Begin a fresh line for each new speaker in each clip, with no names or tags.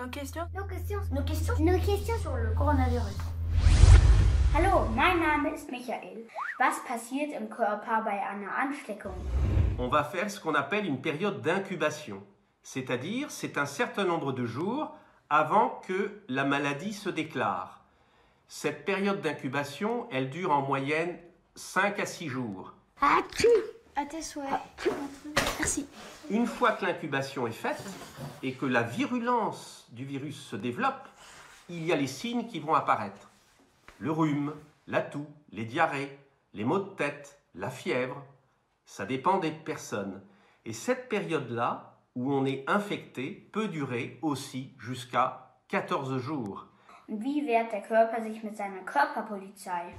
Nos questions
sur le coronavirus. Hallo, mein Name ist Michael. Was passiert im Körper bei einer Ansteckung?
On va faire ce qu'on appelle une période d'incubation. C'est-à-dire, c'est un certain nombre de jours avant que la maladie se déclare. Cette période d'incubation, elle dure en moyenne 5 à 6 jours.
À tes souhaits. Merci.
Une fois que l'incubation est faite et que la virulence du virus se développe, il y a les signes qui vont apparaître. Le rhume, la toux, les diarrhées, les maux de tête, la fièvre. Ça dépend des personnes. Et cette période-là, où on est infecté, peut durer aussi jusqu'à 14 jours.
Wie wehrt der Körper sich mit seiner Körperpolizei?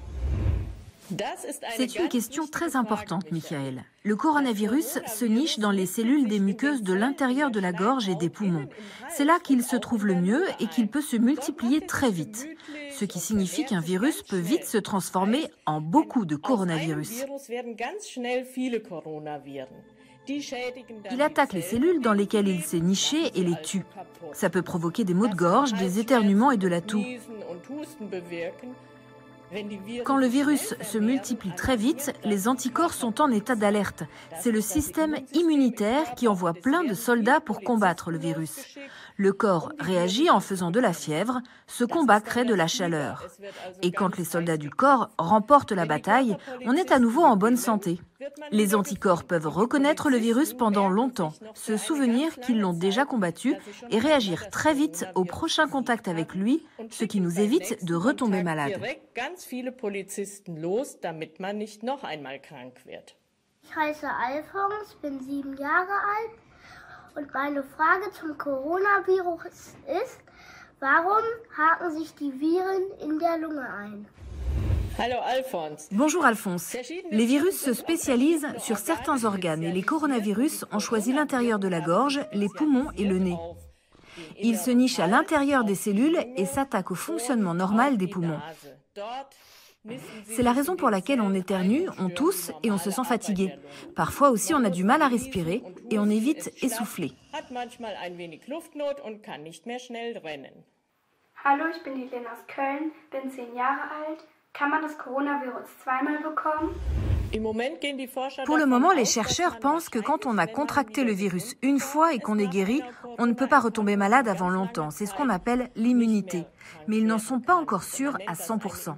C'est une question très importante, Michael. Le coronavirus se niche dans les cellules des muqueuses de l'intérieur de la gorge et des poumons. C'est là qu'il se trouve le mieux et qu'il peut se multiplier très vite. Ce qui signifie qu'un virus peut vite se transformer en beaucoup de coronavirus. Il attaque les cellules dans lesquelles il s'est niché et les tue. Ça peut provoquer des maux de gorge, des éternuements et de la toux. Quand le virus se multiplie très vite, les anticorps sont en état d'alerte. C'est le système immunitaire qui envoie plein de soldats pour combattre le virus. Le corps réagit en faisant de la fièvre, ce combat crée de la chaleur. Et quand les soldats du corps remportent la bataille, on est à nouveau en bonne santé. Les anticorps peuvent reconnaître le virus pendant longtemps, se souvenir qu'ils l'ont déjà combattu et réagir très vite au prochain contact avec lui, ce qui nous évite de retomber malade.
Ich heiße Alfons, bin 7 Jahre alt und meine Frage zum Coronavirus ist, warum haken sich die Viren in der Lunge ein?
Bonjour Alphonse. Les virus se spécialisent sur certains organes et les coronavirus ont choisi l'intérieur de la gorge, les poumons et le nez. Ils se nichent à l'intérieur des cellules et s'attaquent au fonctionnement normal des poumons. C'est la raison pour laquelle on éternue, on tousse et on se sent fatigué. Parfois aussi on a du mal à respirer et on est vite essoufflé.
Hallo, ich bin Helene aus Köln, bin 10 Jahre alt. Kann man das Coronavirus zweimal bekommen?
Pour le moment, les chercheurs pensent que quand on a contracté le virus une fois et qu'on est guéri, on ne peut pas retomber malade avant longtemps. C'est ce qu'on appelle l'immunité. Mais ils n'en sont pas encore sûrs à 100%.